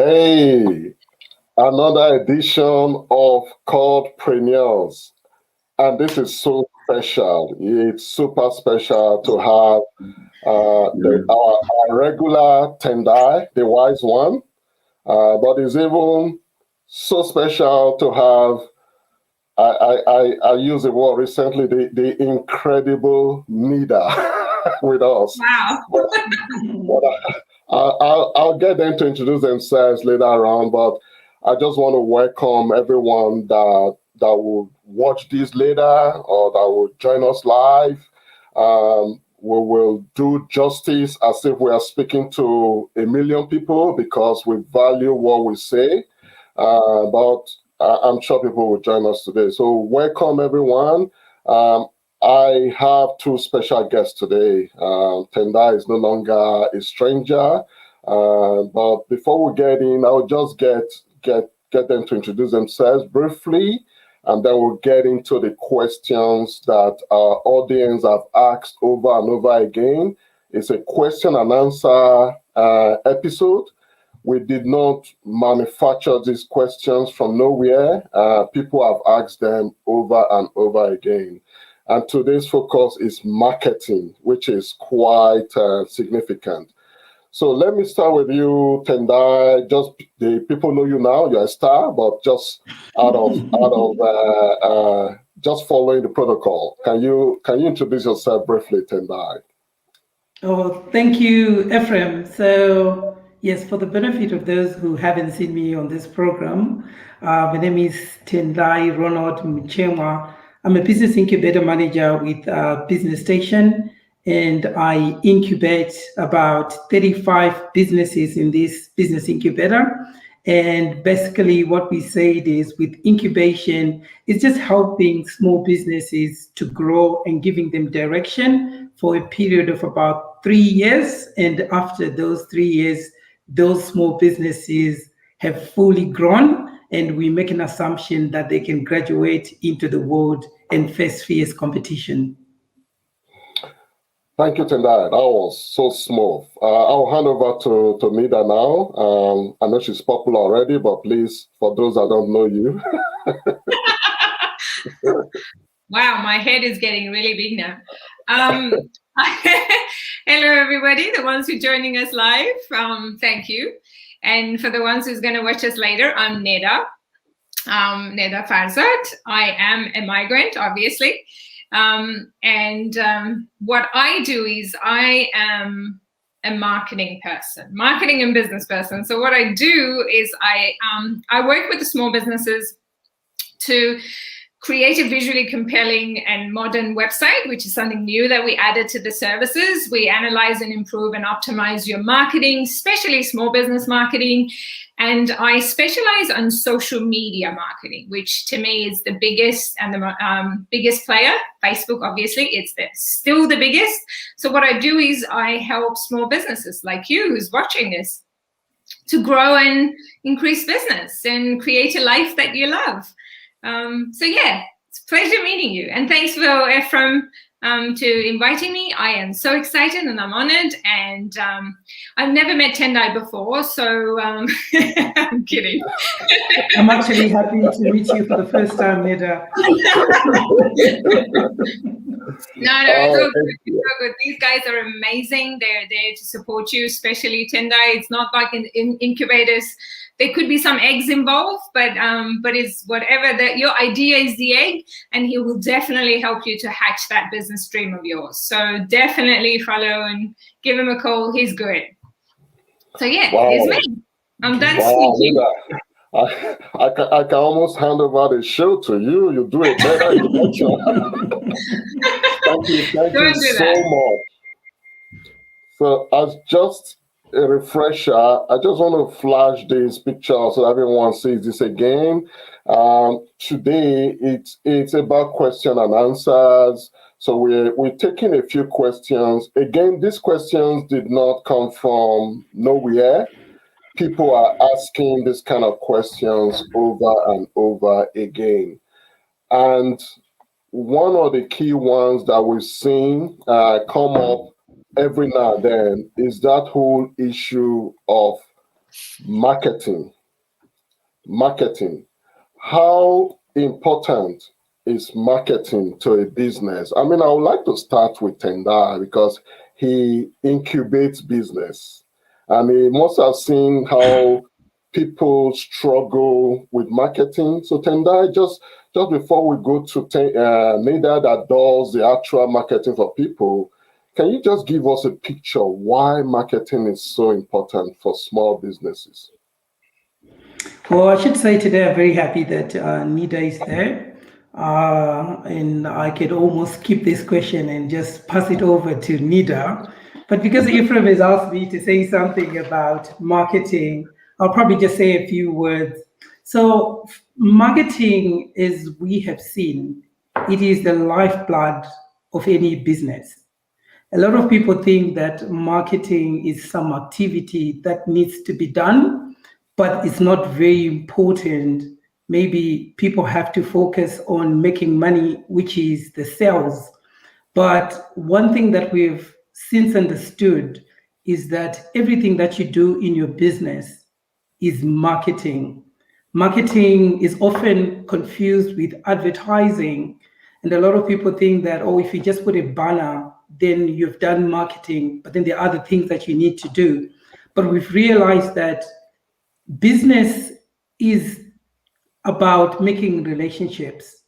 Hey, another edition of CALDPRENEURS. And this is so special. It's super special to have our regular Tendai, the wise one. But it's even so special to have, I used the word recently, the incredible Nida with us. Wow. But I'll get them to introduce themselves later on, but I just want to welcome everyone that will watch this later or that will join us live. We will do justice as if we are speaking to a million people because we value what we say. But I'm sure people will join us today. So welcome everyone. I have two special guests today. Tendai is no longer a stranger, but before we get in, I'll just get them to introduce themselves briefly, and then we'll get into the questions that our audience have asked over and over again. It's a question and answer episode. We did not manufacture these questions from nowhere. People have asked them over and over again. And today's focus is marketing, which is quite significant. So let me start with you, Tendai. Just the people know you now. You're a star, but just just following the protocol. Can you introduce yourself briefly, Tendai? Oh, thank you, Ephraim. So yes, for the benefit of those who haven't seen me on this program, my name is Tendai Ronald Mchemwa. I'm a business incubator manager with Business Station, and I incubate about 35 businesses in this business incubator. And basically what we said is with incubation, it's just helping small businesses to grow and giving them direction for a period of about 3 years. And after those 3 years, those small businesses have fully grown, and we make an assumption that they can graduate into the world and face fierce competition. Thank you, Tendai. That was so smooth. I'll hand over to Nida now. I know she's popular already, but please, for those that don't know you. Wow, my head is getting really big now. Hello, everybody, the ones who are joining us live, thank you. And for the ones who's going to watch us later, I'm Neda Farzad. I am a migrant, obviously. What I do is I am a marketing person, marketing and business person. So what I do is I work with the small businesses to create a visually compelling and modern website, which is something new that we added to the services. We analyze and improve and optimize your marketing, especially small business marketing. And I specialize on social media marketing, which to me is the biggest and the biggest player. Facebook, obviously, it's still the biggest. So what I do is I help small businesses like you who's watching this to grow and increase business and create a life that you love. So yeah, it's a pleasure meeting you. And thanks for Ephraim to inviting me. I am so excited and I'm honored. And I've never met Tendai before, so I'm kidding. I'm actually happy to meet you for the first time, Neda. No, it's all good. It's all good. These guys are amazing. They're there to support you, especially Tendai. It's not like in incubators. There could be some eggs involved, but it's whatever that your idea is the egg, and he will definitely help you to hatch that business dream of yours. So definitely follow and give him a call. He's good. So yeah, Wow. it's me. I'm done speaking. I can almost hand over the show to you. You do it better. Thank you so much. So as just a refresher, I just want to flash this picture so everyone sees this again. Today it's about question and answers. So we're taking a few questions. Again, these questions did not come from nowhere. People are asking this kind of questions over and over again. And one of the key ones that we've seen come up every now and then is that whole issue of Marketing. Marketing. How important is marketing to a business? I mean, I would like to start with Tendai because he incubates business, and he must have seen how people struggle with marketing. So Tendai, just before we go to Nida that does the actual marketing for people, can you just give us a picture why marketing is so important for small businesses? Well, I should say today I'm very happy that Nida is there. And I could almost skip this question and just pass it over to Nida. But because Ephraim has asked me to say something about marketing, I'll probably just say a few words. So marketing, as we have seen, it is the lifeblood of any business. A lot of people think that marketing is some activity that needs to be done, but it's not very important. Maybe people have to focus on making money, which is the sales. But one thing that we've since understood is that everything that you do in your business is marketing. Marketing is often confused with advertising. And a lot of people think that, oh, if you just put a banner, then you've done marketing, but then there are other things that you need to do. But we've realized that business is about making relationships.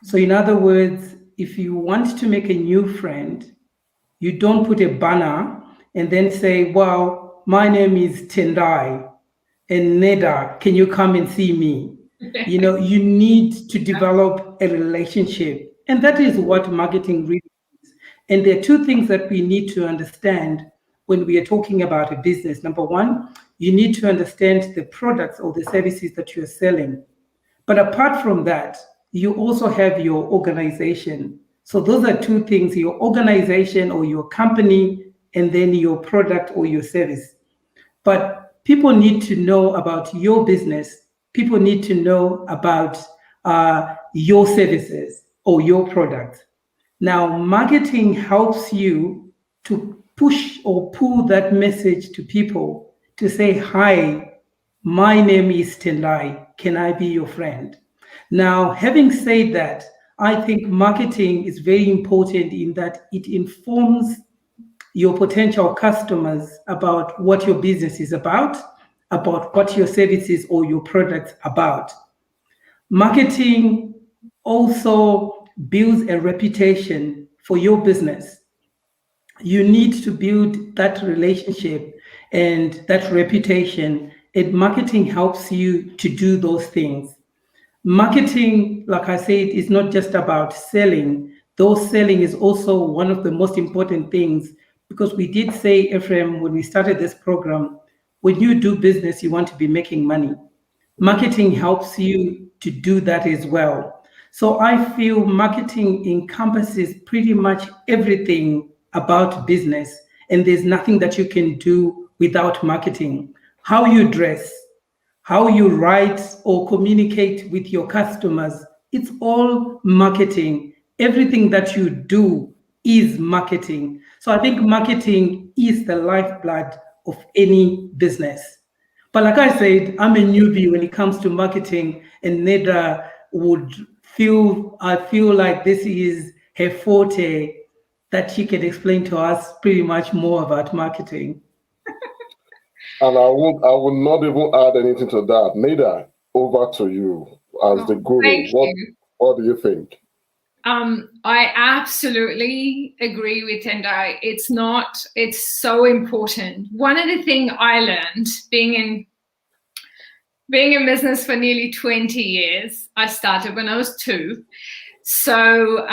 So, in other words, if you want to make a new friend, you don't put a banner and then say, well, my name is Tendai and Neda, can you come and see me? You know, you need to develop a relationship. And that is what marketing really is. And there are two things that we need to understand when we are talking about a business. Number one, you need to understand the products or the services that you're selling. But apart from that, you also have your organization. So those are two things, your organization or your company, and then your product or your service. But people need to know about your business. People need to know about your services or your product. Now, marketing helps you to push or pull that message to people to say, hi, my name is Tendai. Can I be your friend? Now, having said that, I think marketing is very important in that it informs your potential customers about what your business is about what your services or your products about. Marketing also builds a reputation for your business. You need to build that relationship and that reputation, and marketing helps you to do those things. Marketing, like I said, is not just about selling, though selling is also one of the most important things, because we did say, Ephraim, when we started this program, when you do business, you want to be making money. Marketing helps you to do that as well. So I feel marketing encompasses pretty much everything about business, and there's nothing that you can do without marketing. How you dress, how you write or communicate with your customers, it's all marketing. Everything that you do is marketing. So I think marketing is the lifeblood of any business. But like I said, I'm a newbie when it comes to marketing, and Neda I feel like this is her forte, that she can explain to us pretty much more about marketing. And I would not even add anything to that. Nida, over to you as the guru. What do you think? I absolutely agree with Tendai. It's so important. One of the things I learned being in business for nearly 20 years, I started when I was 2. So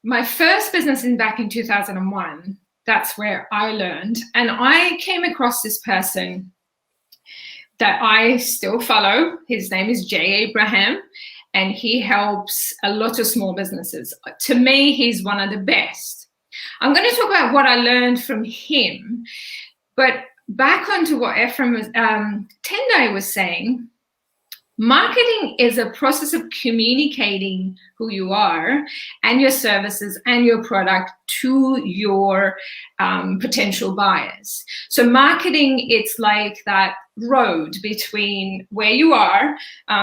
my first business is back in 2001. That's where I learned. And I came across this person that I still follow. His name is Jay Abraham, and he helps a lot of small businesses. To me, he's one of the best. I'm going to talk about what I learned from him, but back onto what Ephraim Tendai was saying, Marketing is a process of communicating who you are and your services and your product to your potential buyers. So marketing, it's like that road between where you are.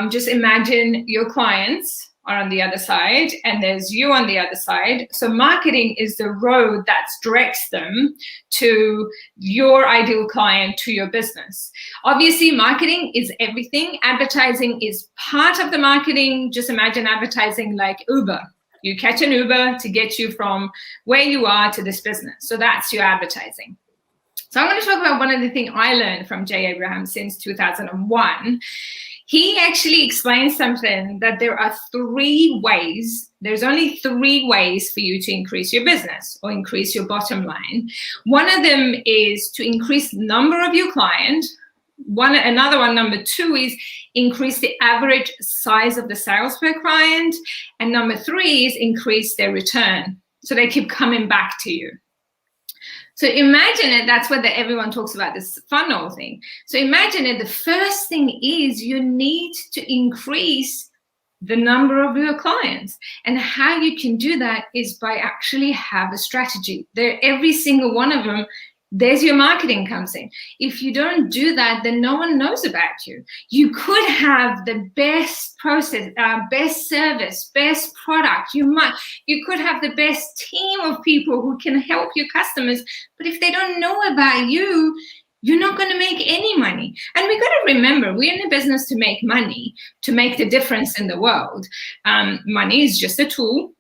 Just imagine your clients are on the other side and there's you on the other side. So marketing is the road that directs them to your ideal client, to your business. Obviously, marketing is everything. Advertising is part of the marketing. Just imagine advertising like Uber. You catch an Uber to get you from where you are to this business. So that's your advertising. So I'm going to talk about one of the things I learned from Jay Abraham since 2001. He actually explains something that there are 3 ways. There's only 3 ways for you to increase your business or increase your bottom line. One of them is to increase the number of your client. Another one, number 2, is increase the average size of the sales per client. And number 3 is increase their return. So they keep coming back to you. So imagine it, that's what everyone talks about, this funnel thing. So imagine it, the first thing is you need to increase the number of your clients. And how you can do that is by actually have a strategy. Every single one of them, there's your marketing comes in. If you don't do that, then no one knows about you. You could have the best process, best service, best product. You could have the best team of people who can help your customers. But if they don't know about you, you're not going to make any money. And we got to remember, we're in a business to make money, to make the difference in the world. Money is just a tool.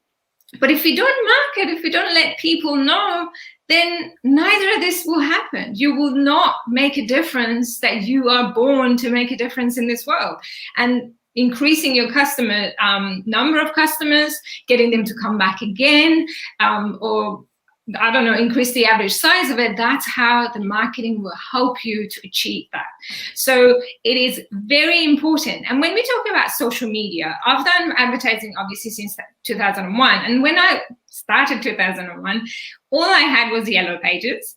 But if you don't market, if you don't let people know, then neither of this will happen. You will not make a difference that you are born to make a difference in this world. And increasing your customer number of customers, getting them to come back again, or I don't know, increase the average size of it, that's how the marketing will help you to achieve that. So it is very important. And when we talk about social media, I've done advertising obviously since 2001. And when I started 2001, all I had was yellow pages.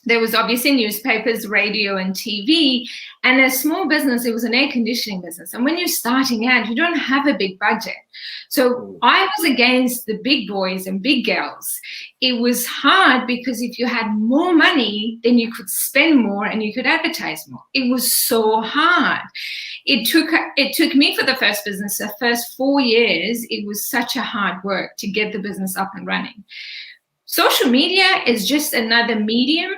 There was obviously newspapers, radio, and TV. And a small business, it was an air conditioning business. And when you're starting out, you don't have a big budget. So I was against the big boys and big girls. It was hard because if you had more money, then you could spend more and you could advertise more. It was so hard. It took me for the first business, the first 4 years, it was such a hard work to get the business up and running. Social media is just another medium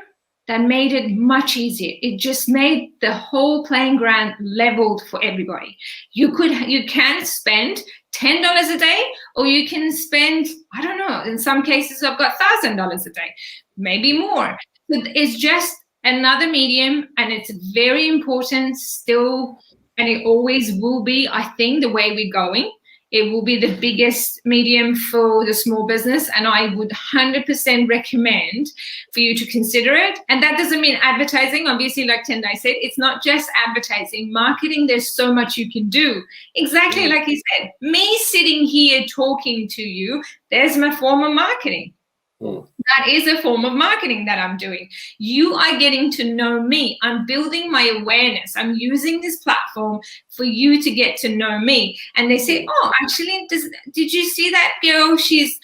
that made it much easier. It just made the whole playing ground leveled for everybody. You can spend $10 a day, or you can spend, I don't know, in some cases I've got $1,000 a day, maybe more. But it's just another medium, and it's very important still, and it always will be, I think, the way we're going. It will be the biggest medium for the small business, and I would 100% recommend for you to consider it. And that doesn't mean advertising. Obviously, like Tendai said, it's not just advertising. Marketing, there's so much you can do. Exactly like he said, me sitting here talking to you, there's my form of marketing. That is a form of marketing that I'm doing. You are getting to know me. I'm building my awareness. I'm using this platform for you to get to know me. And they say, oh, actually, did you see that girl? She's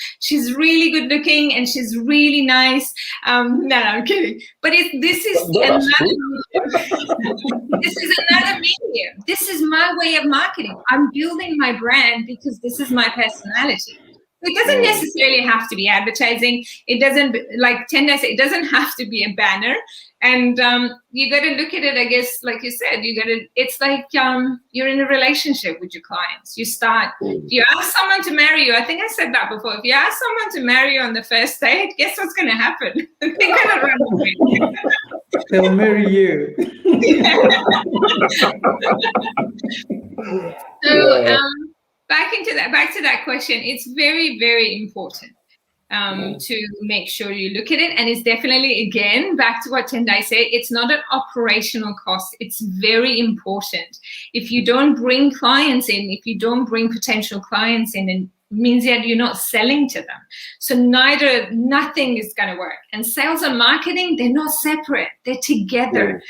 really good looking and she's really nice. No, I'm kidding. But this is another medium. This is my way of marketing. I'm building my brand because this is my personality. It doesn't necessarily have to be advertising. It doesn't, like Tendai said, it doesn't have to be a banner. And you got to look at it, I guess, like you said, it's like you're in a relationship with your clients. You start, if you ask someone to marry you, I think I said that before, if you ask someone to marry you on the first date, guess what's going to happen? They're going to run away. They'll marry you. So, back to that question, it's very, very important to make sure you look at it. And it's definitely, again, back to what Tendai said, it's not an operational cost. It's very important. If you don't bring clients in, if you don't bring potential clients in, and means that you're not selling to them. So nothing is going to work. And sales and marketing, they're not separate. They're together.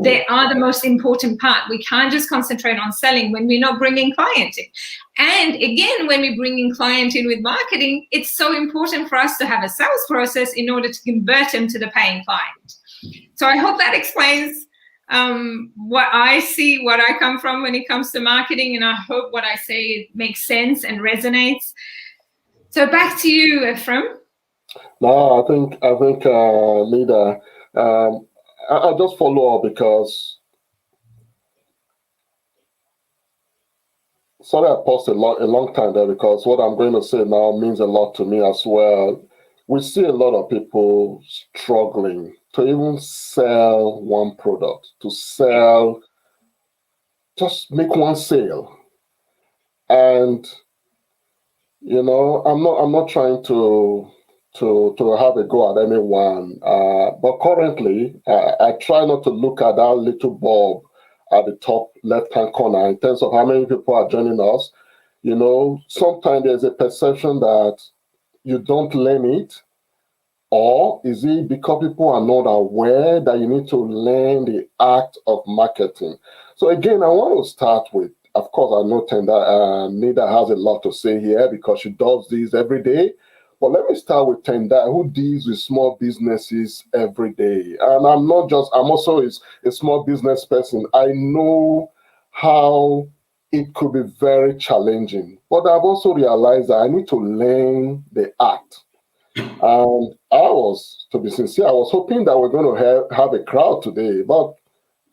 They are the most important part. We can't just concentrate on selling when we're not bringing client in. And again, when we're bringing client in with marketing, it's so important for us to have a sales process in order to convert them to the paying client. So I hope that explains what I see, what I come from when it comes to marketing, and I hope what I say makes sense and resonates. So back to you, Ephraim. No, I think, Lida, I just follow up because, sorry, I paused a long time there because what I'm going to say now means a lot to me as well. We see a lot of people struggling to even sell one product, to sell, just make one sale. And, you know, I'm not trying to have a go at anyone, but currently I try not to look at that little bulb at the top left-hand corner in terms of how many people are joining us. You know, sometimes there's a perception that you don't learn it, or is it because people are not aware that you need to learn the act of marketing? So again, I want to start with, of course, I know Nida has a lot to say here because she does this every day. But let me start with Tendai, who deals with small businesses every day. And I'm also a small business person. I know how it could be very challenging. But I've also realized that I need to learn the act. And to be sincere, I was hoping that we're going to have a crowd today. But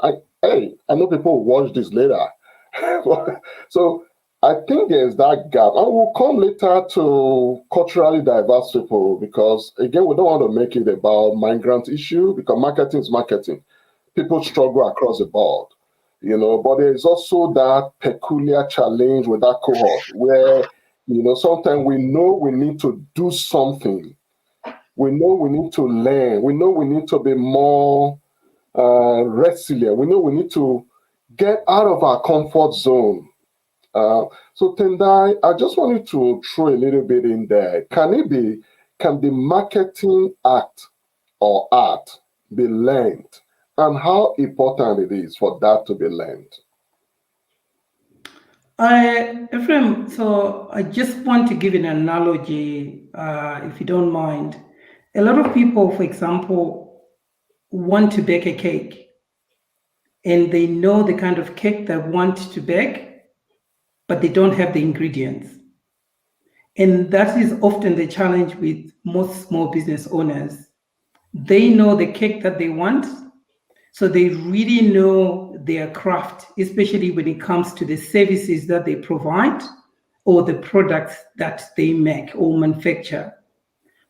I know people will watch this later. So I think there's that gap. And we'll come later to culturally diverse people because, again, we don't want to make it about migrant issue because marketing is marketing. People struggle across the board, you know, but there's also that peculiar challenge with that cohort where, you know, sometimes we know we need to do something. We know we need to learn. We know we need to be more resilient. We know we need to get out of our comfort zone. So Tendai, I just wanted to throw a little bit in there. Can the marketing act or art be learned? And how important it is for that to be learned? Ephraim, so I just want to give an analogy, if you don't mind. A lot of people, for example, want to bake a cake, and they know the kind of cake they want to bake, but they don't have the ingredients. And that is often the challenge with most small business owners. They know the cake that they want, so they really know their craft, especially when it comes to the services that they provide or the products that they make or manufacture.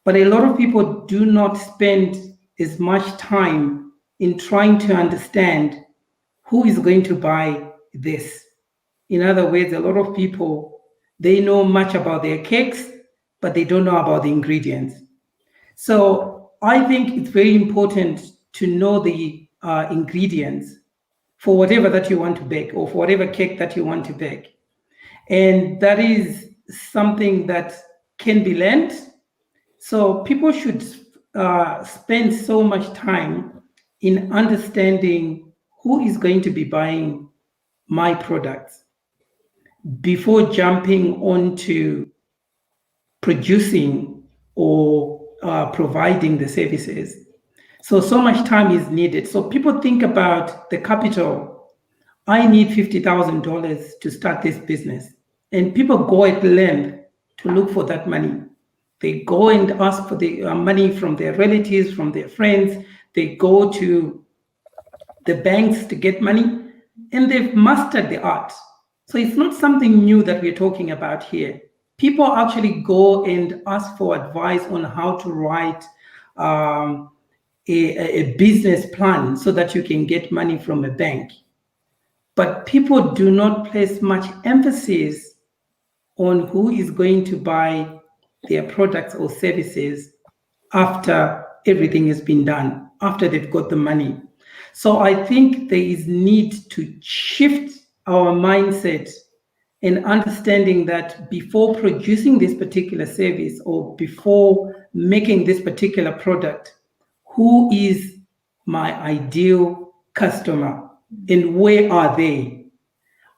But a lot of people do not spend as much time in trying to understand who is going to buy this. In other words, a lot of people, they know much about their cakes, but they don't know about the ingredients. So I think it's very important to know the ingredients for whatever that you want to bake or for whatever cake that you want to bake. And that is something that can be learned. So people should spend so much time in understanding who is going to be buying my products before jumping onto producing or providing the services. So much time is needed. So people think about the capital. I need $50,000 to start this business. And people go at length to look for that money. They go and ask for the money from their relatives, from their friends. They go to the banks to get money, and they've mastered the art. So it's not something new that we're talking about here. People actually go and ask for advice on how to write a business plan so that you can get money from a bank. But people do not place much emphasis on who is going to buy their products or services after everything has been done, after they've got the money. So I think there is need to shift our mindset and understanding that before producing this particular service or before making this particular product, who is my ideal customer and where are they?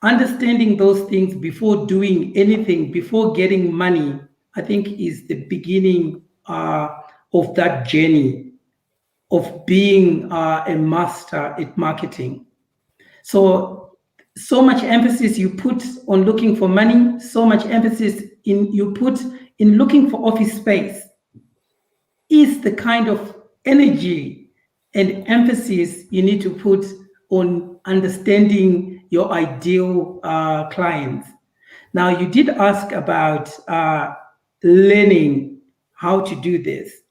Understanding those things before doing anything, before getting money, I think is the beginning of that journey of being a master at marketing. So much emphasis you put on looking for money, so much emphasis you put in looking for office space is the kind of energy and emphasis you need to put on understanding your ideal clients. Now, you did ask about learning how to do this.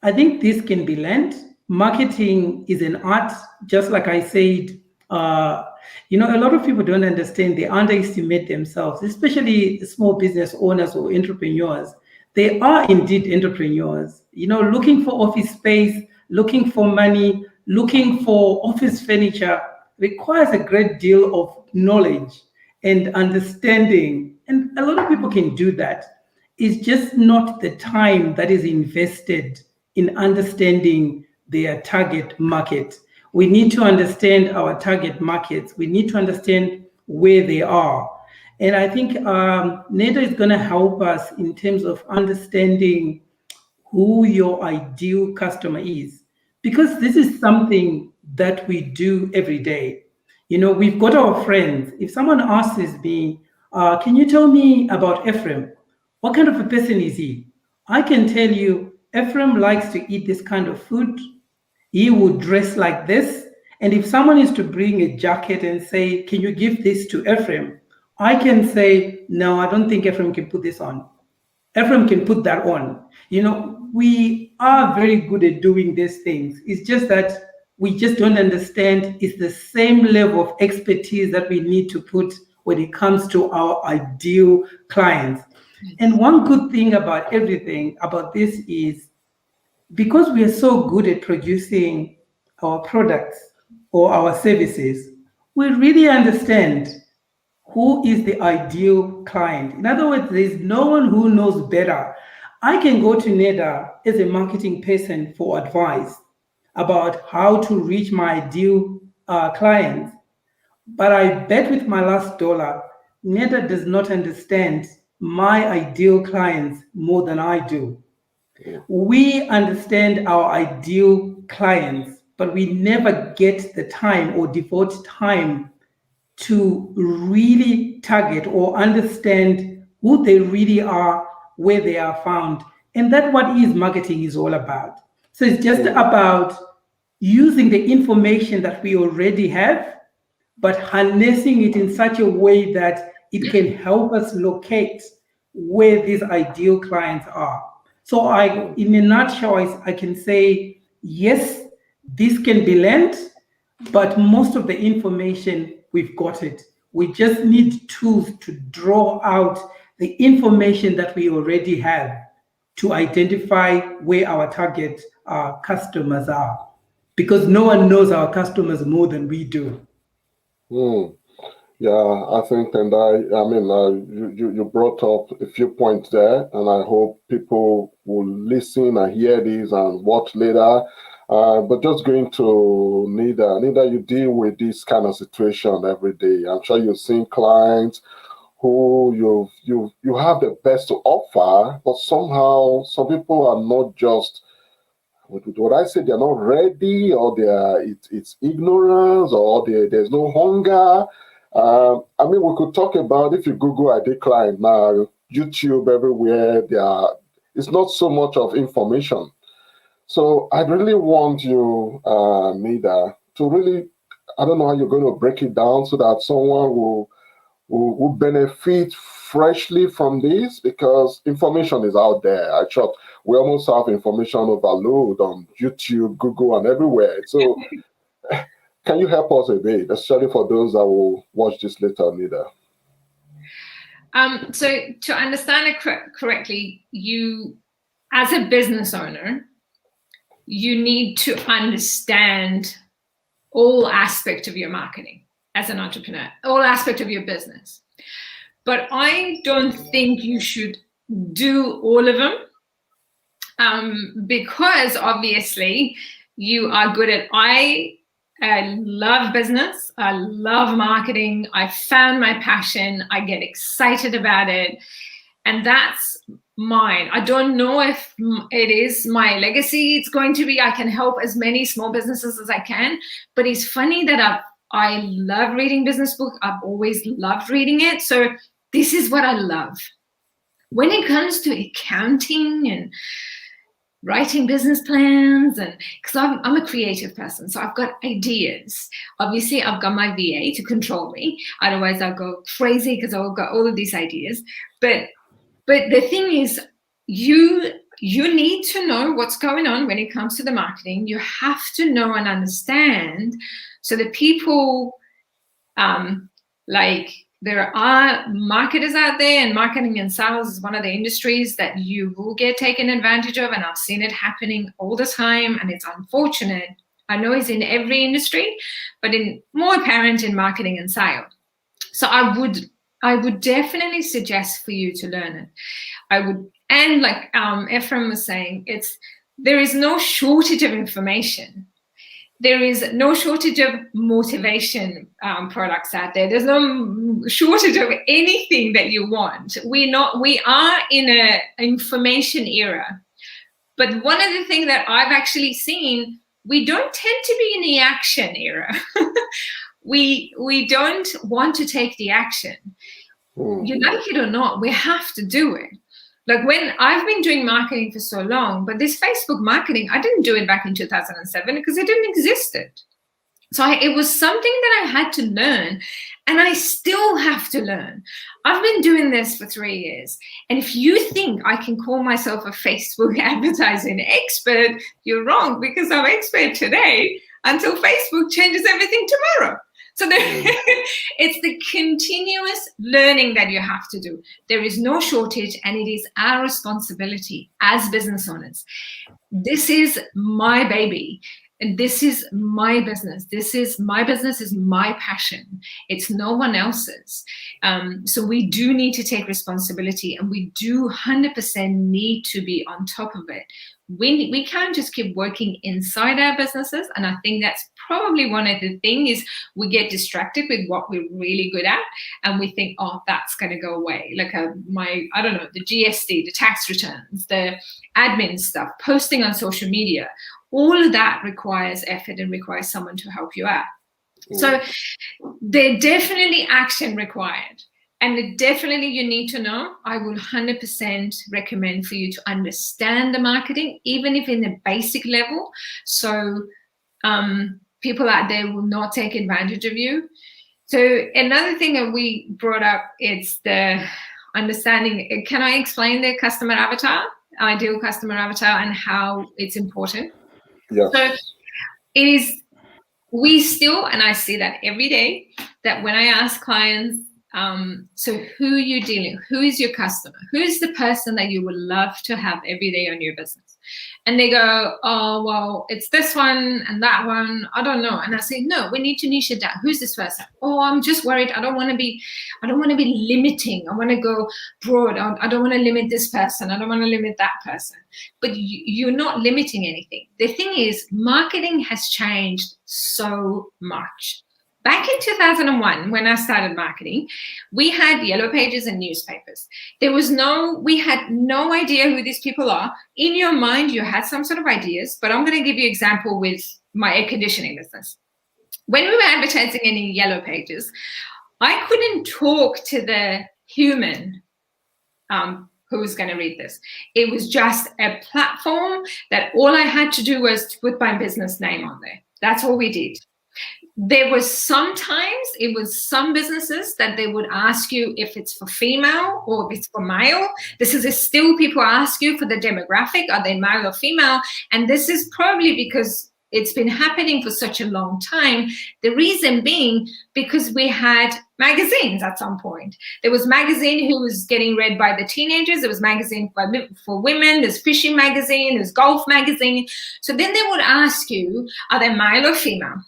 I think this can be learned. Marketing is an art, just like I said. A lot of people don't understand, they underestimate themselves, especially small business owners or entrepreneurs. They are indeed entrepreneurs, looking for office space, looking for money, looking for office furniture requires a great deal of knowledge and understanding. And a lot of people can do that. It's just not the time that is invested in understanding their target market. We need to understand our target markets. We need to understand where they are. And I think NEDA is going to help us in terms of understanding who your ideal customer is, because this is something that we do every day. We've got our friends. If someone asks me, can you tell me about Ephraim? What kind of a person is he? I can tell you, Ephraim likes to eat this kind of food. He would dress like this. And if someone is to bring a jacket and say, can you give this to Ephraim? I can say, no, I don't think Ephraim can put this on. Ephraim can put that on. We are very good at doing these things. It's just that we just don't understand it's the same level of expertise that we need to put when it comes to our ideal clients. And one good thing about everything about this is, because we are so good at producing our products or our services, we really understand who is the ideal client. In other words, there's no one who knows better. I can go to NEDA as a marketing person for advice about how to reach my ideal clients. But I bet with my last dollar, NEDA does not understand my ideal clients more than I do. We understand our ideal clients, but we never get the time or devote time to really target or understand who they really are, where they are found. And that's what marketing is all about. So it's just about using the information that we already have, but harnessing it in such a way that it can help us locate where these ideal clients are. So in a nutshell, I can say, yes, this can be learned, but most of the information, we've got it. We just need tools to draw out the information that we already have to identify where our target customers are, because no one knows our customers more than we do. Yeah, I think, and you brought up a few points there, and I hope people will listen and hear these and watch later. But just going to NEDA, you deal with this kind of situation every day. I'm sure you've seen clients who you have the best to offer, but somehow some people are not just, what I say, they're not ready, or it's ignorance, or there's no hunger. We could talk about, if you Google ID client now, YouTube, everywhere, it's not so much of information. So I really want you, NEDA, to really, I don't know how you're going to break it down so that someone will benefit freshly from this, because information is out there. I thought we almost have information overload on YouTube, Google, and everywhere. So can you help us a bit, especially for those that will watch this later, NEDA? So to understand it correctly, you, as a business owner, you need to understand all aspects of your marketing as an entrepreneur, all aspects of your business. but I don't think you should do all of them, because obviously you are good at, I love business, I love marketing, I found my passion, I get excited about it, and that's mine. I don't know if it is my legacy. It's going to be, I can help as many small businesses as I can, but it's funny that I love reading business books. I've always loved reading it. So this is what I love. When it comes to accounting and writing business plans, and because I'm a creative person, so I've got ideas. Obviously, I've got my VA to control me. Otherwise, I'll go crazy because I've got all of these ideas. But the thing is, you need to know what's going on when it comes to the marketing. You have to know and understand, so that people, like, there are marketers out there, and marketing and sales is one of the industries that you will get taken advantage of, and I've seen it happening all the time, and it's unfortunate. I know it's in every industry, but in more apparent in marketing and sales. So I would definitely suggest for you to learn it. I would, and like Ephraim was saying, there is no shortage of information. There is no shortage of motivation products out there. There's no shortage of anything that you want. We are in an information era. But one of the things that I've actually seen, we don't tend to be in the action era. We don't want to take the action. You like it or not, we have to do it. Like, when I've been doing marketing for so long, but this Facebook marketing, I didn't do it back in 2007 because it didn't exist. So it was something that I had to learn, and I still have to learn. I've been doing this for 3 years. And if you think I can call myself a Facebook advertising expert, you're wrong, because I'm expert today until Facebook changes everything tomorrow. So it's the continuous learning that you have to do. There is no shortage, and it is our responsibility as business owners. This is my baby, and this is my business. My business is my passion. It's no one else's. So we do need to take responsibility, and we do 100% need to be on top of it. We can't just keep working inside our businesses, and I think that's probably one of the things is we get distracted with what we're really good at, and we think, oh, that's going to go away. Like I don't know, the GST, the tax returns, the admin stuff, posting on social media, all of that requires effort and requires someone to help you out. So there's definitely action required. And definitely you need to know, I will 100% recommend for you to understand the marketing, even if in a basic level. So people out there will not take advantage of you. So another thing that we brought up, it's the understanding. Can I explain the customer avatar, ideal customer avatar, and how it's important? Yeah. So it is, we still, and I see that every day, that when I ask clients, so who are you dealing with? Who is your customer? Who is the person that you would love to have every day on your business? And they go, oh, well, it's this one and that one. I don't know. And I say, no, we need to niche it down. Who's this person? Oh, I'm just worried. I don't want to be limiting. I want to go broad. I don't want to limit this person. I don't want to limit that person. But you're not limiting anything. The thing is, marketing has changed so much. Back in 2001, when I started marketing, we had yellow pages and newspapers. We had no idea who these people are. In your mind, you had some sort of ideas, but I'm going to give you an example with my air conditioning business. When we were advertising in yellow pages, I couldn't talk to the human who was going to read this. It was just a platform that all I had to do was to put my business name on there. That's all we did. There was sometimes, it was some businesses that they would ask you if it's for female or if it's for male. This is still people ask you for the demographic, are they male or female? And this is probably because it's been happening for such a long time. The reason being because we had magazines at some point. There was magazine who was getting read by the teenagers. There was magazine for women. There's fishing magazine. There's golf magazine. So then they would ask you, are they male or female?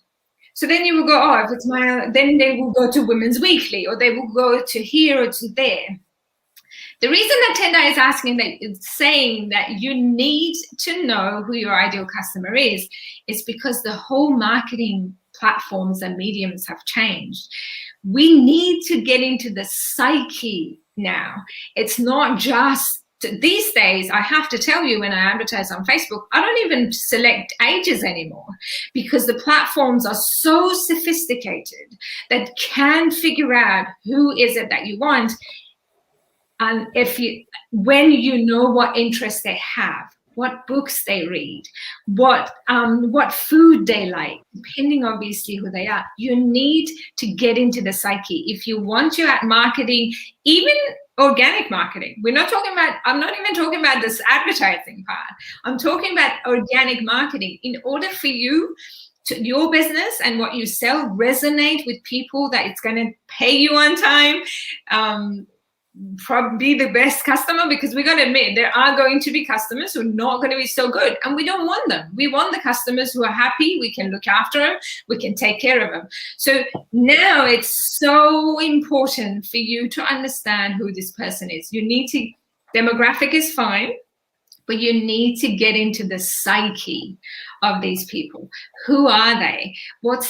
So then you will go, oh, if it's then they will go to Women's Weekly, or they will go to here or to there. The reason that Tendai is asking that, it's saying that you need to know who your ideal customer is because the whole marketing platforms and mediums have changed. We need to get into the psyche now. It's not just these days. I have to tell you, when I advertise on Facebook, I don't even select ages anymore, because the platforms are so sophisticated that can figure out who is it that you want. And when you know what interests they have, what books they read, what food they like, depending obviously who they are, you need to get into the psyche. If you want your marketing, even organic marketing, I'm not even talking about this advertising part. I'm talking about organic marketing. In order for your business and what you sell resonate with people, that it's going to pay you on time, probably the best customer, because we got to admit there are going to be customers who are not going to be so good, and we don't want them. We want the customers who are happy, we can look after them, we can take care of them. So now it's so important for you to understand who this person is. Demographic is fine, but you need to get into the psyche of these people. Who are they? What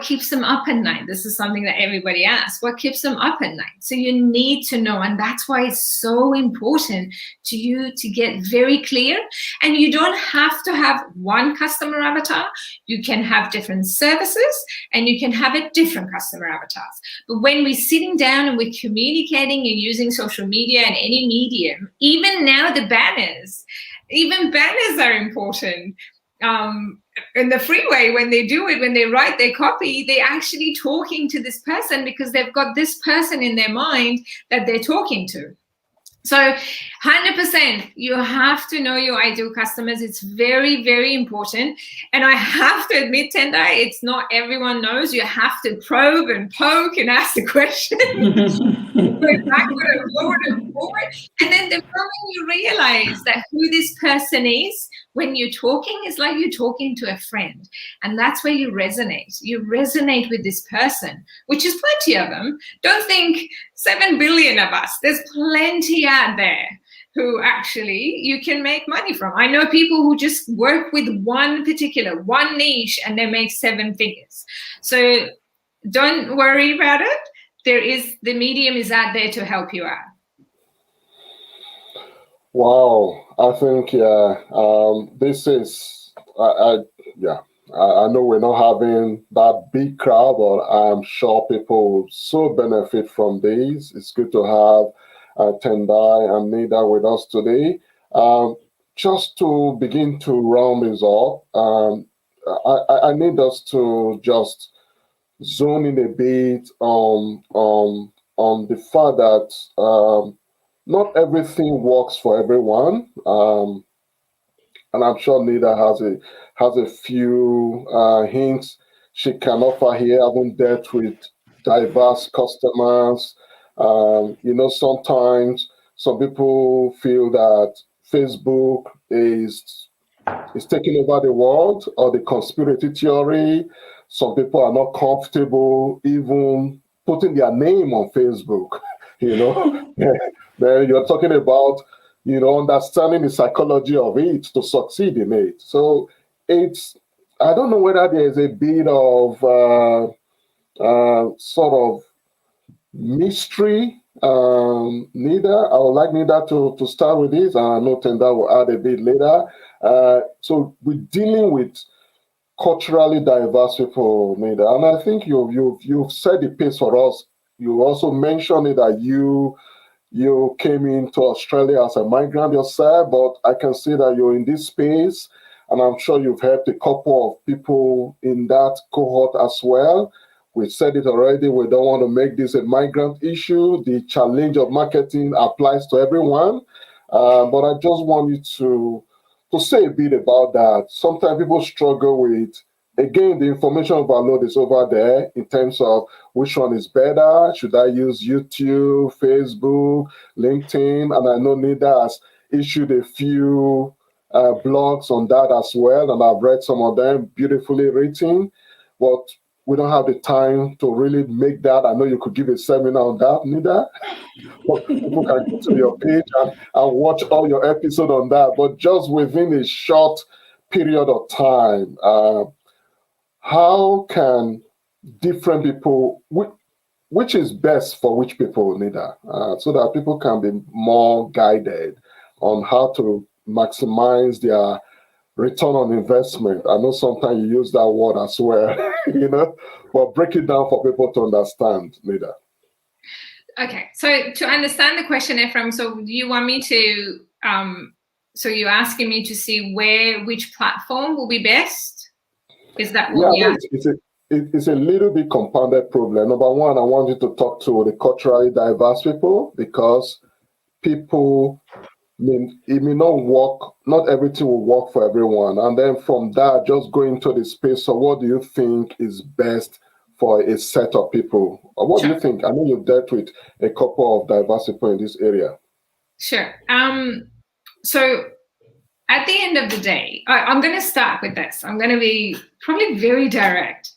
keeps them up at night? This is something that everybody asks. What keeps them up at night? So you need to know, and that's why it's so important to you to get very clear. And you don't have to have one customer avatar. You can have different services, and you can have a different customer avatars. But when we're sitting down and we're communicating and using social media and any medium, even now the banners are important. In the freeway, when they write their copy, they're actually talking to this person because they've got this person in their mind that they're talking to. So 100%, you have to know your ideal customers. It's very, very important. And I have to admit, Tendai, it's not everyone knows. You have to probe and poke and ask the question. Go backward and forward and forward. And then the moment you realize that who this person is, when you're talking, it's like you're talking to a friend. And that's where you resonate. You resonate with this person, which is plenty of them. Don't think 7 billion of us. There's plenty out there who actually you can make money from. I know people who just work with one niche, and they make 7 figures. So don't worry about it. The medium is out there to help you out. Wow, I think this is I know we're not having that big crowd, but I'm sure people so benefit from this. It's good to have Tendai and Nida with us today. Just to begin to round this up, I need us to just zoom in a bit on the fact that not everything works for everyone, and I'm sure Nida has a few hints she can offer here, having dealt with diverse customers. Sometimes some people feel that Facebook is taking over the world, or the conspiracy theory. Some people are not comfortable even putting their name on Facebook. Then you're talking about, understanding the psychology of it to succeed in it. So I don't know whether there's a bit of sort of mystery. Nida, I would like Nida to start with this, and I know Tenda will add a bit later. So we're dealing with culturally diverse people, Nida, and I think you've set the pace for us. You also mentioned it that you came into Australia as a migrant yourself, but I can see that you're in this space, and I'm sure you've helped a couple of people in that cohort as well. We said it already, we don't want to make this a migrant issue. The challenge of marketing applies to everyone, but I just want you to say a bit about that. Sometimes people struggle with, again, the information overload is over there in terms of which one is better. Should I use YouTube, Facebook, LinkedIn? And I know Nida has issued a few blogs on that as well, and I've read some of them, beautifully written. But we don't have the time to really make that. I know you could give a seminar on that, Nida. But people can go to your page and watch all your episodes on that. But just within a short period of time, how can different people, which is best for which people, Nida, so that people can be more guided on how to maximize their return on investment? I know sometimes you use that word as well, but break it down for people to understand, Nida. Okay, so to understand the question, Ephraim, so you want me to, so you're asking me to see which platform will be best? Is that what you're asking? It's a little bit compounded problem. Number one, I want you to talk to the culturally diverse people, because people, it may not work, not everything will work for everyone. And then from that, just go into the space. So what do you think is best for a set of people? Or what do you think? I know you've dealt with a couple of diverse people in this area. Sure. So at the end of the day, I'm going to start with this. I'm going to be probably very direct.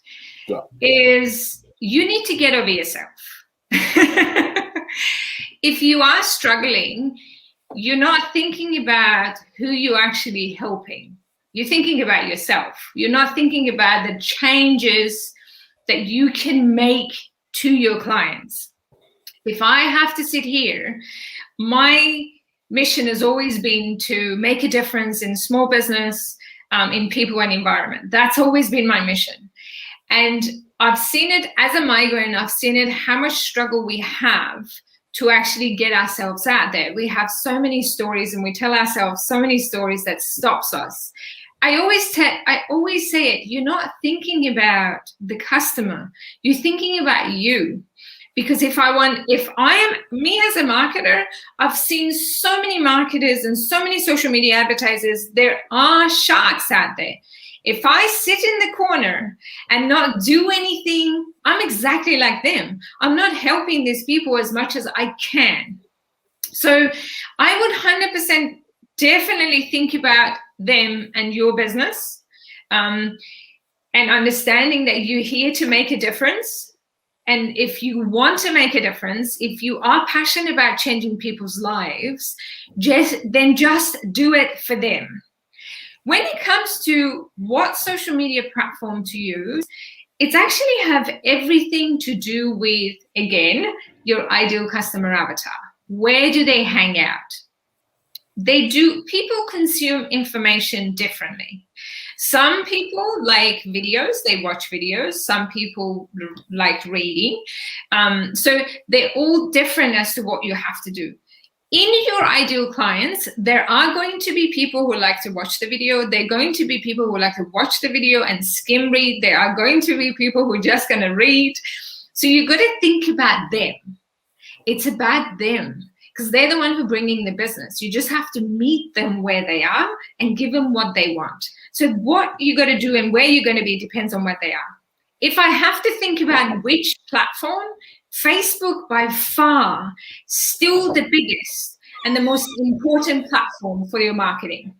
Yeah. Is you need to get over yourself. If you are struggling, you're not thinking about who you're actually helping. You're thinking about yourself. You're not thinking about the changes that you can make to your clients. If I have to sit here, my mission has always been to make a difference in small business, in people and environment. That's always been my mission. And I've seen it as a migrant, I've seen it how much struggle we have to actually get ourselves out there. We have so many stories and we tell ourselves so many stories that stops us. I always say it, you're not thinking about the customer, you're thinking about you. Because if I am me as a marketer, I've seen so many marketers and so many social media advertisers, there are sharks out there. If I sit in the corner and not do anything, I'm exactly like them. I'm not helping these people as much as I can. So I would 100% definitely think about them and your business, and understanding that you're here to make a difference. And if you want to make a difference, if you are passionate about changing people's lives, just do it for them. When it comes to what social media platform to use, it's actually have everything to do with, again, your ideal customer avatar. Where do they hang out? People consume information differently. Some people like videos, they watch videos. Some people like reading. So they're all different as to what you have to do. In your ideal clients, there are going to be people who like to watch the video. There are going to be people who like to watch the video and skim read. There are going to be people who are just going to read. So you've got to think about them. It's about them because they're the one who are bringing the business. You just have to meet them where they are and give them what they want. So what you got to do and where you're going to be depends on what they are. If I have to think about which platform, Facebook by far still the biggest and the most important platform for your marketing.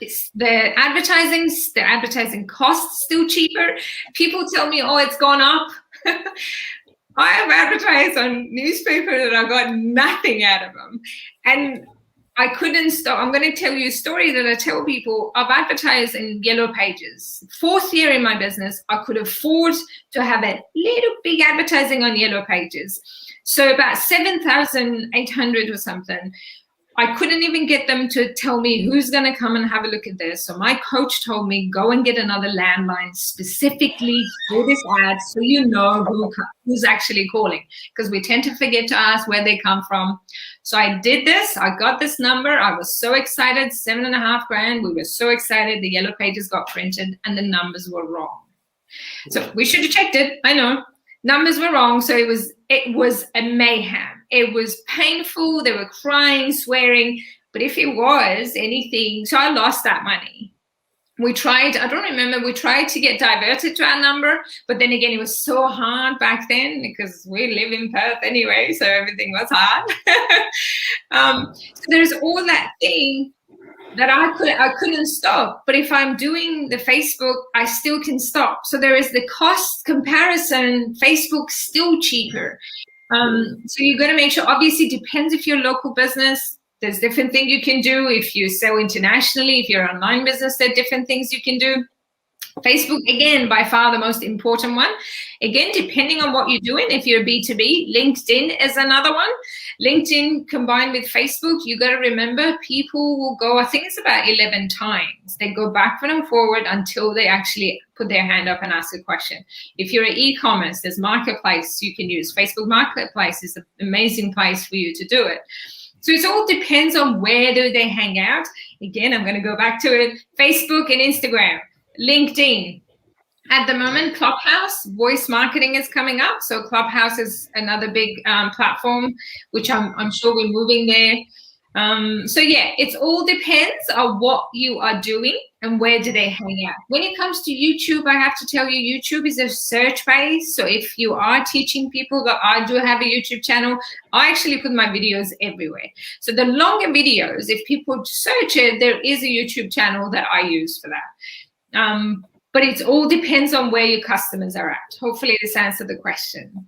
It's the advertising costs still cheaper. People tell me, oh, it's gone up. I have advertised on newspaper that I got nothing out of them. And I couldn't stop. I'm going to tell you a story that I tell people. I've advertised in Yellow Pages. 4th year in my business, I could afford to have a little big advertising on Yellow Pages. So about 7,800 or something. I couldn't even get them to tell me who's going to come and have a look at this. So my coach told me, go and get another landline specifically for this ad so you know who's actually calling. Because we tend to forget to ask where they come from. So I did this. I got this number. I was so excited, $7,500. We were so excited. The Yellow Pages got printed and the numbers were wrong. So we should have checked it. I know. Numbers were wrong. So it was a mayhem. It was painful. They were crying, swearing. But if it was anything, so I lost that money. We tried, I don't remember, we tried to get diverted to our number. But then again, it was so hard back then because we live in Perth anyway. So everything was hard. So there's all that thing. that I couldn't stop. But if I'm doing the Facebook, I still can stop. So there is the cost comparison. Facebook's still cheaper. So you're going to make sure, obviously depends if you're a local business, there's different things you can do. If you sell internationally, if you're an online business, there are different things you can do. Facebook, again, by far the most important one. Again, depending on what you're doing, if you're a B2B, LinkedIn is another one. LinkedIn combined with Facebook, you got to remember people will go, I think it's about 11 times. They go backward and forward until they actually put their hand up and ask a question. If you're an e-commerce, there's Marketplace you can use. Facebook Marketplace is an amazing place for you to do it. So it all depends on where do they hang out. Again, I'm going to go back to it. Facebook and Instagram. LinkedIn. At the moment, Clubhouse, voice marketing is coming up. So Clubhouse is another big platform, which I'm sure we're moving there. So yeah, it all depends on what you are doing and where do they hang out. When it comes to YouTube, I have to tell you, YouTube is a search base. So if you are teaching people, that I do have a YouTube channel, I actually put my videos everywhere. So the longer videos, if people search it, there is a YouTube channel that I use for that. But it all depends on where your customers are at. Hopefully this answered the question.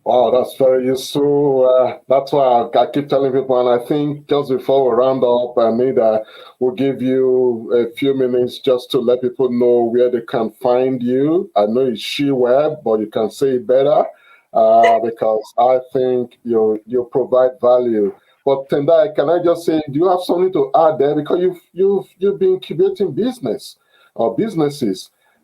Wow, that's very useful. That's why I keep telling people, and I think just before we round up, Anita, we'll give you a few minutes just to let people know where they can find you. I know it's SheWeb, but you can say it better because I think you provide value. But Tendai, can I just say, do you have something to add there? Because you've been incubating businesses,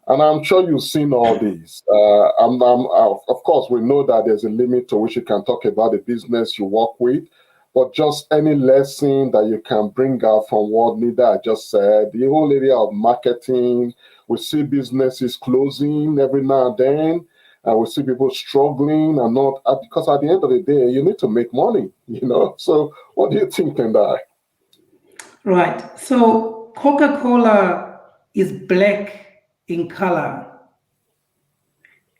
and I'm sure you've seen all these. Of course, we know that there's a limit to which you can talk about the business you work with, but just any lesson that you can bring out from what Nida just said, the whole area of marketing. We see businesses closing every now and then. And we see people struggling and not, because at the end of the day, you need to make money, So what do you think, Tendai? Right. So Coca-Cola is black in color.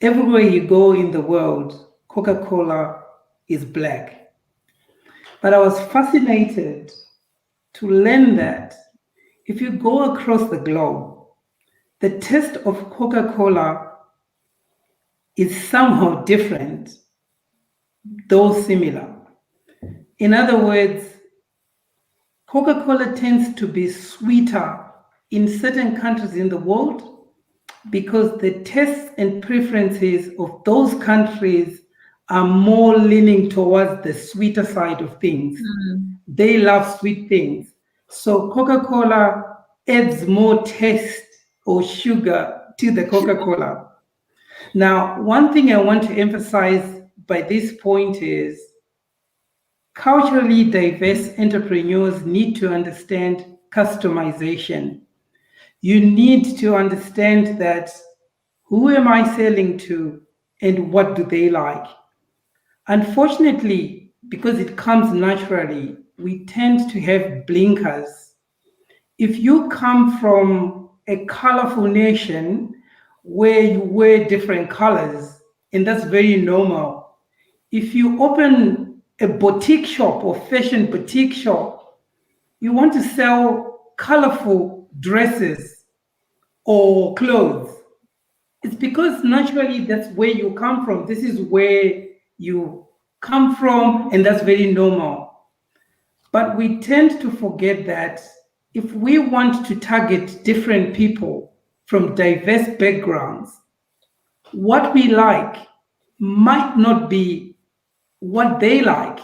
Everywhere you go in the world, Coca-Cola is black. But I was fascinated to learn that if you go across the globe, the taste of Coca-Cola is somehow different, though similar. In other words, Coca-Cola tends to be sweeter in certain countries in the world because the tastes and preferences of those countries are more leaning towards the sweeter side of things. They love sweet things. So Coca-Cola adds more taste or sugar to the Coca-Cola. Now, one thing I want to emphasize by this point is culturally diverse entrepreneurs need to understand customization. You need to understand that who am I selling to and what do they like? Unfortunately, because it comes naturally, we tend to have blinkers. If you come from a colorful nation where you wear different colors, and that's very normal. If you open a boutique shop or fashion boutique shop, you want to sell colorful dresses or clothes. It's because naturally that's where you come from. This is where you come from, and that's very normal. But we tend to forget that if we want to target different people from diverse backgrounds, what we like might not be what they like.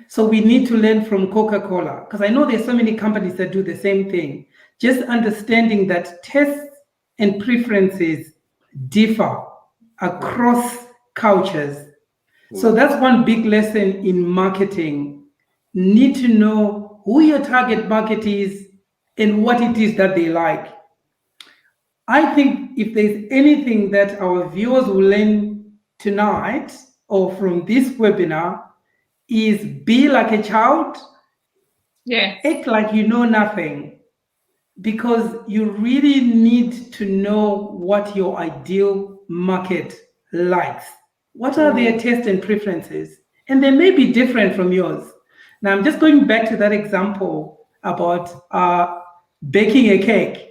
So we need to learn from Coca-Cola, because I know there's so many companies that do the same thing. Just understanding that tastes and preferences differ across cultures. So that's one big lesson in marketing. Need to know who your target market is and what it is that they like. I think if there's anything that our viewers will learn tonight or from this webinar is be like a child. Yeah. Act like you know nothing, because you really need to know what your ideal market likes. What are their tastes and preferences? And they may be different from yours. Now, I'm just going back to that example about baking a cake.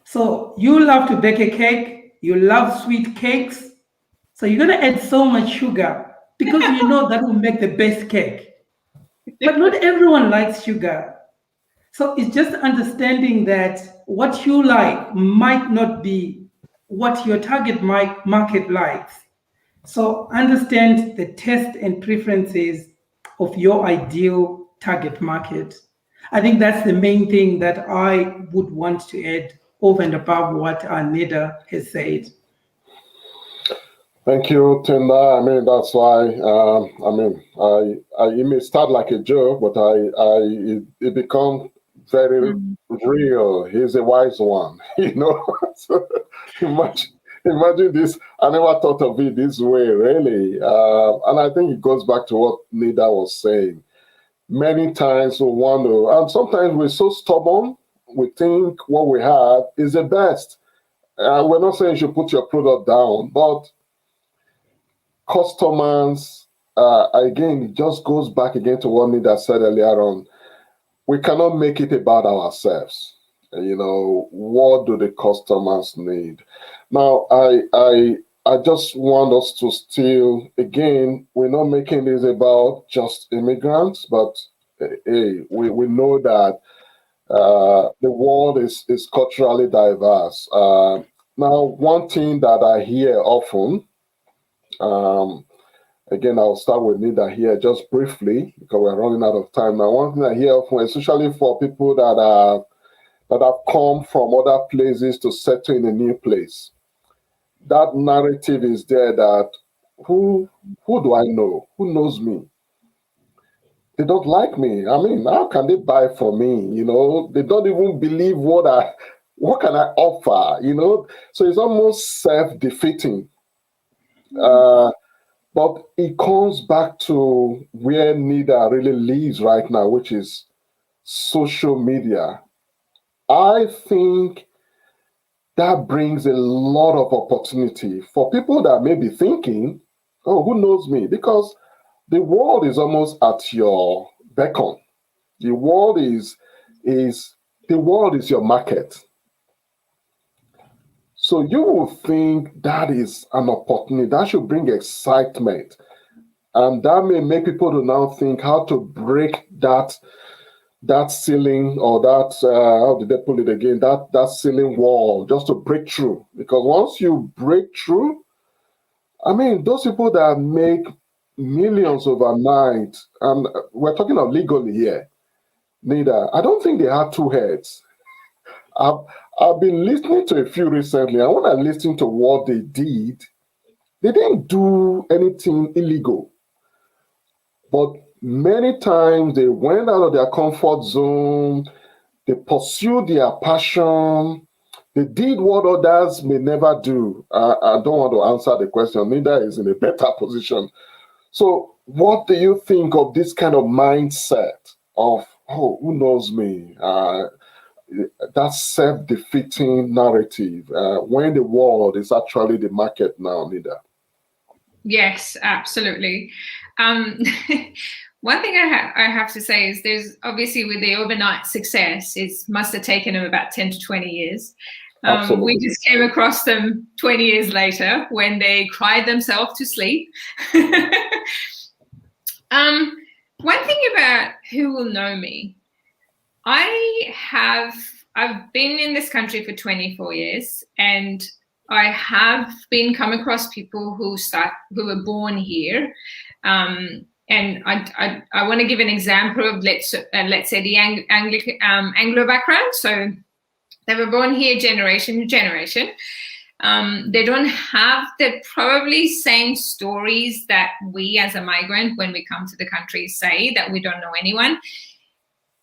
So you love to bake a cake, you love sweet cakes, so you're going to add so much sugar because you know that will make the best cake. But not everyone likes sugar. So it's just understanding that what you like might not be what your target market likes. So understand the taste and preferences of your ideal target market. I think that's the main thing that I would want to add over and above what Nida has said. Thank you, Tinda. I mean, that's why. It may start like a joke, but it becomes very real. He's a wise one, you know. So imagine this. I never thought of it this way, really. And I think it goes back to what Nida was saying. Many times we wonder, and sometimes we're so stubborn, we think what we have is the best. We're not saying you should put your product down, but customers, again, it just goes back again to what Nida said earlier on. We cannot make it about ourselves. You know, what do the customers need? Now, I just want us to still, again, we're not making this about just immigrants, but hey, we know that the world is culturally diverse. Now, one thing that I hear often, again, I'll start with Nida here just briefly because we're running out of time now. One thing I hear often, especially for people that have come from other places to settle in a new place, that narrative is there that who do I know? Who knows me? They don't like me. I mean, how can they buy from me? You know, they don't even believe what can I offer? You know, so it's almost self-defeating. But it comes back to where Nida really lives right now, which is social media. I think that brings a lot of opportunity for people that may be thinking, oh, who knows me? Because the world is almost at your beckon. The world is your market. So you will think that is an opportunity. That should bring excitement. And that may make people to now think how to break that ceiling, or that, how did they put it again, that ceiling wall, just to break through. Because once you break through, I mean, those people that make millions overnight, and we're talking of legally here, Nida, I don't think they have two heads. I've been listening to a few recently, and when I listened to what they did, they didn't do anything illegal. But many times they went out of their comfort zone, they pursued their passion, they did what others may never do. I don't want to answer the question. Nida is in a better position. So what do you think of this kind of mindset of, oh, who knows me? That self-defeating narrative when the world is actually the market now, Nida? Yes, absolutely. One thing I have to say is there's obviously with the overnight success, it must have taken them about 10 to 20 years. We just came across them 20 years later when they cried themselves to sleep. One thing about who will know me, I've been in this country for 24 years, and I have come across people who were born here. And I want to give an example of let's say the Anglo background. So they were born here generation to generation. They don't have the probably same stories that we as a migrant, when we come to the country, say, that we don't know anyone.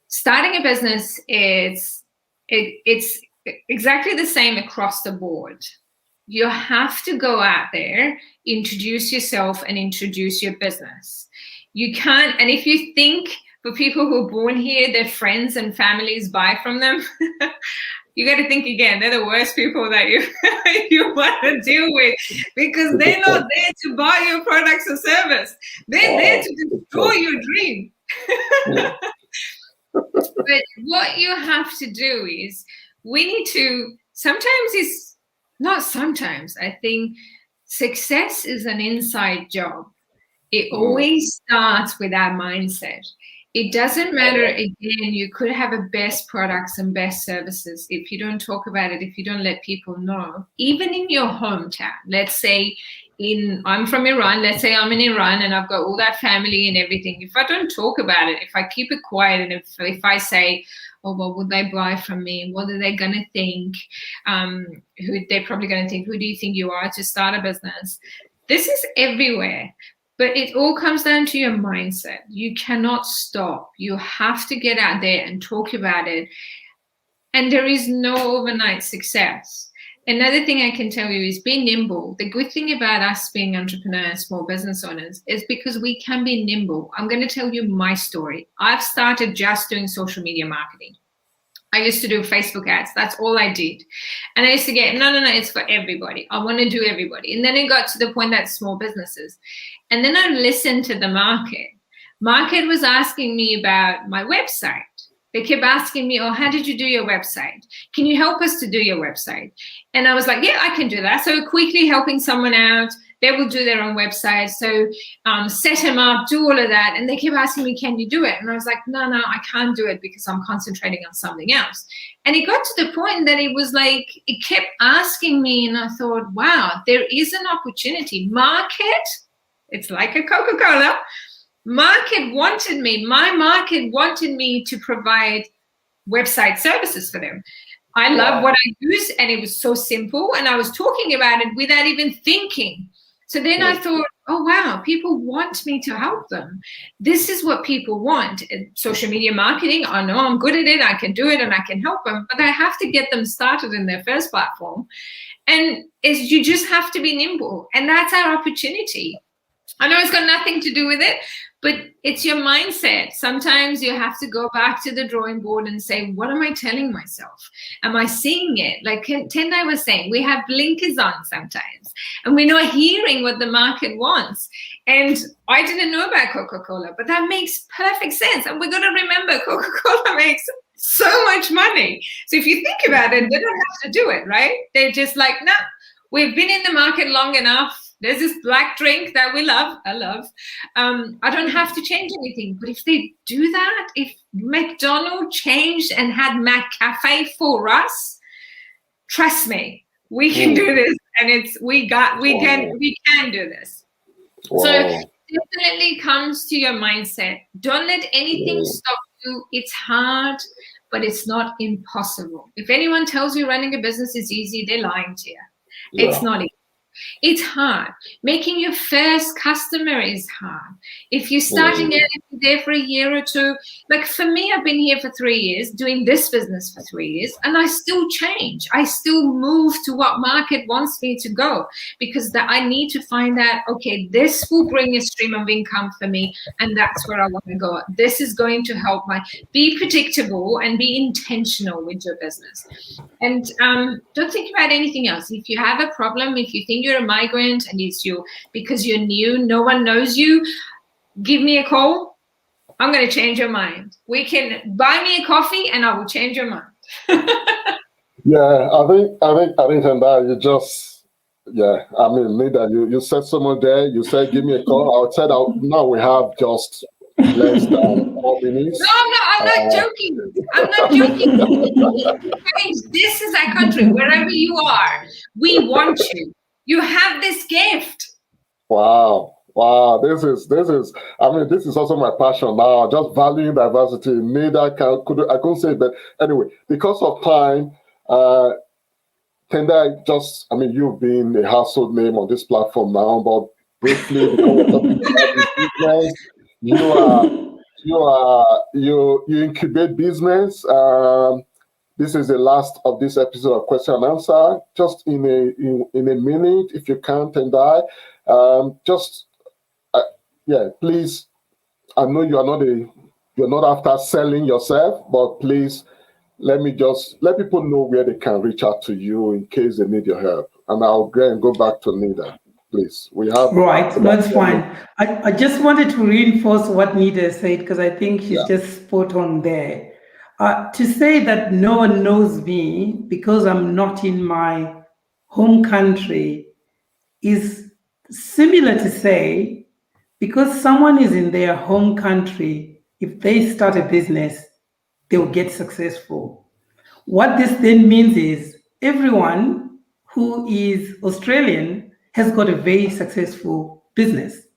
Starting a business it's exactly the same across the board. You have to go out there, introduce yourself and introduce your business. You can't, and if you think for people who are born here, their friends and families buy from them, you got to think again. They're the worst people that you want to deal with, because they're not there to buy your products or service. They're there to destroy your dream. But what you have to do is, we need to, I think success is an inside job. It always starts with our mindset. It doesn't matter, again, you could have the best products and best services. If you don't talk about it, if you don't let people know, even in your hometown, let's say I'm from Iran, let's say I'm in Iran and I've got all that family and everything. If I don't talk about it, if I keep it quiet, and if I say, oh, what would they buy from me? What are they going to think? They're probably going to think, who do you think you are to start a business? This is everywhere. But it all comes down to your mindset. You cannot stop. You have to get out there and talk about it. And there is no overnight success. Another thing I can tell you is be nimble. The good thing about us being entrepreneurs, small business owners, is because we can be nimble. I'm going to tell you my story. I've started just doing social media marketing. I used to do Facebook ads. That's all I did. And I used to get, no, it's for everybody. I want to do everybody. And then it got to the point that small businesses. And then I listened to the market. Market was asking me about my website. They kept asking me, oh, how did you do your website? Can you help us to do your website? And I was like, yeah, I can do that. So quickly helping someone out. They will do their own website. So set them up, do all of that. And they kept asking me, can you do it? And I was like, no, I can't do it because I'm concentrating on something else. And it got to the point that it was like, it kept asking me. And I thought, wow, there is an opportunity. Market, it's like a Coca-Cola. Market wanted me. My market wanted me to provide website services for them. I love what I use, and it was so simple. And I was talking about it without even thinking. So then I thought, oh, wow, people want me to help them. This is what people want. Social media marketing, I know I'm good at it. I can do it and I can help them, but I have to get them started in their first platform. And you just have to be nimble. And that's our opportunity. I know it's got nothing to do with it, but it's your mindset. Sometimes you have to go back to the drawing board and say, what am I telling myself? Am I seeing it? Like Tendai was saying, we have blinkers on sometimes, and we're not hearing what the market wants. And I didn't know about Coca-Cola, but that makes perfect sense. And we're going to remember Coca-Cola makes so much money. So if you think about it, they don't have to do it, right? They're just like, no, we've been in the market long enough. There's this black drink that we love. I love. I don't have to change anything. But if they do that, if McDonald's changed and had McCafe for us, trust me, we can do this, and we can do this. Wow. So definitely comes to your mindset. Don't let anything stop you. It's hard, but it's not impossible. If anyone tells you running a business is easy, they're lying to you. It's not easy. It's hard. Making your first customer is hard. If you're starting out, if you're there for a year or two, like for me, I've been here for 3 years, doing this business for 3 years, and I still change. I still move to what market wants me to go, because I need to find out, okay, this will bring a stream of income for me, and that's where I want to go. This is going to help be predictable and be intentional with your business. And don't think about anything else. If you have a problem, if you think you're a migrant and because you're new, no one knows you, give me a call. I'm going to change your mind. We can buy me a coffee and I will change your mind. Yeah, I think, and that you just, I mean, Nida, you said someone there, you said, give me a call. I said, now we have just less than 4 minutes. No, I'm not joking. I'm not joking. This is our country. Wherever you are, we want you. You have this gift. Wow. This is, I mean, this is also my passion now, just valuing diversity. Nida, I couldn't say it, but anyway, because of time, Tendai, you've been a household name on this platform now, but briefly, because you incubate business. This is the last of this episode of Question and Answer. Just in a minute, if you can, Tendai, please. I know you're not after selling yourself, but please let people know where they can reach out to you in case they need your help. And I'll go back to Nida. please. We have Right, no, it's fine. I just wanted to reinforce what Nita said because I think she's just spot on there. To say that no one knows me because I'm not in my home country is similar to say because someone is in their home country, if they start a business, they'll get successful. What this then means is everyone who is Australian has got a very successful business.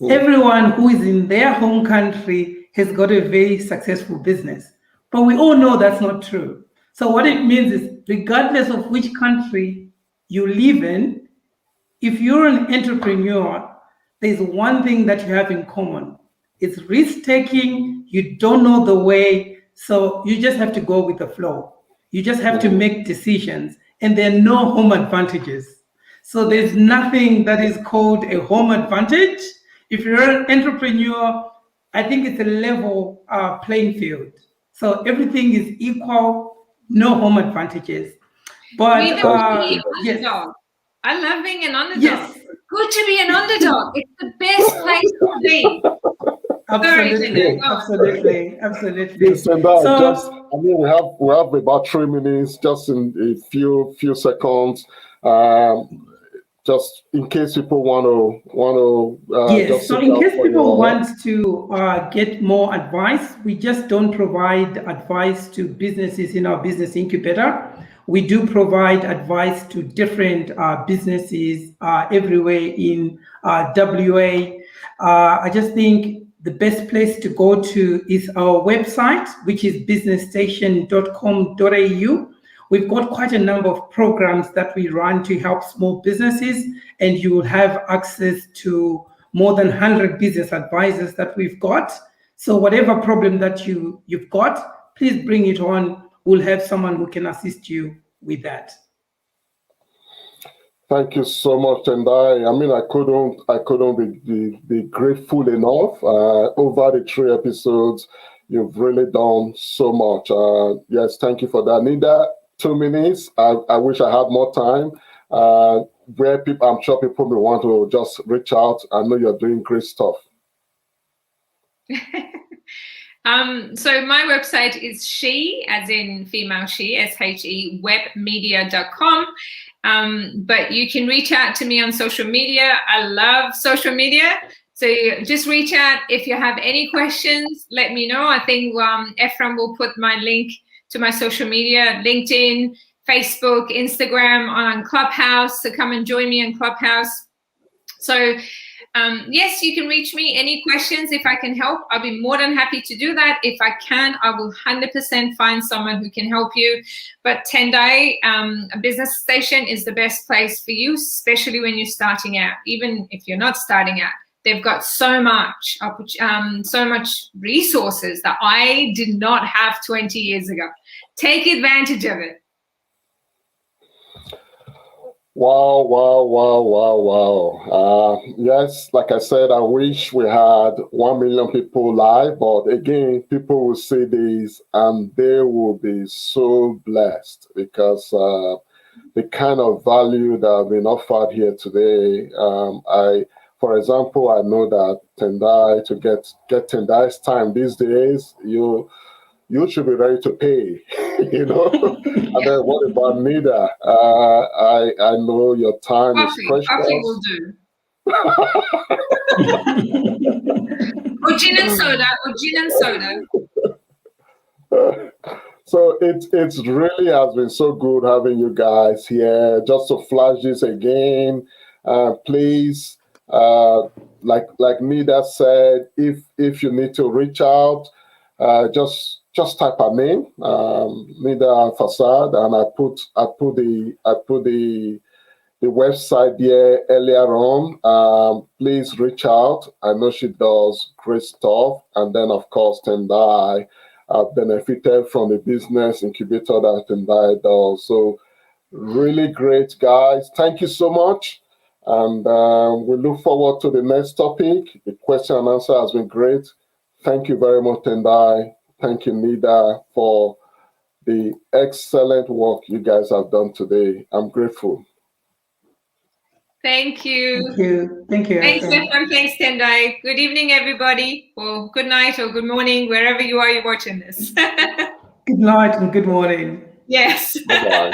Everyone who is in their home country has got a very successful business. But we all know that's not true. So what it means is regardless of which country you live in, if you're an entrepreneur, there's one thing that you have in common. It's risk taking. You don't know the way, so you just have to go with the flow. You just have to make decisions, and there are no home advantages. So there's nothing that is called a home advantage. If you're an entrepreneur, I think it's a level playing field. So everything is equal, no home advantages. But yes. I love being an underdog. Yes. It's good to be an underdog. It's the best place to be. Absolutely. Listen, we have about 3 minutes, just in a few seconds. Just in case people want to. Yes. So in case people want to get more advice, we just don't provide advice to businesses in our business incubator. We do provide advice to different businesses everywhere in WA. I just think the best place to go to is our website, which is businessstation.com.au. We've got quite a number of programs that we run to help small businesses, and you will have access to more than 100 business advisors that we've got. So whatever problem that you've got, please bring it on. We'll have someone who can assist you with that. Thank you so much, Tendai. I mean, I couldn't be grateful enough. Over the 3 episodes, you've really done so much. Yes, thank you for that. Nida, 2 minutes. I wish I had more time. I'm sure people may want to just reach out. I know you're doing great stuff. So my website is she, as in female she, SHE, webmedia.com. But you can reach out to me on social media. I love social media. So just reach out. If you have any questions, let me know. I think Ephraim will put my link to my social media, LinkedIn, Facebook, Instagram, on Clubhouse. So come and join me on Clubhouse. So yes, you can reach me. Any questions, if I can help, I'll be more than happy to do that. If I can, I will 100% find someone who can help you. But Tendai, a business station is the best place for you, especially when you're starting out. Even if you're not starting out, they've got so much resources that I did not have 20 years ago. Take advantage of it. Wow. Yes, like I said, I wish we had 1 million people live, but again, people will see this and they will be so blessed because the kind of value that have been offered here today, for example, I know that Tendai, to get Tendai's time these days, you should be ready to pay, you know. And then what about Nida? I know your time is precious. Coffee will do. Or gin and soda. So it's really has been so good having you guys here. Just to flash this again, please, like Nida said, if you need to reach out, just type her name, Nida Fasad, and I put the website there earlier on. Please reach out. I know she does great stuff. And then of course Tendai benefited from the business incubator that Tendai does. So really great, guys. Thank you so much. And we look forward to the next topic. The question and answer has been great. Thank you very much, Tendai. Thank you, Nida, for the excellent work you guys have done today. I'm grateful. Thank you. Thank you. Thank you, Thanks, Ephraim. Ephraim. Thanks, Tendai. Good evening, everybody, or good night or good morning, wherever you are, you're watching this. Good night and good morning. Yes. Bye-bye.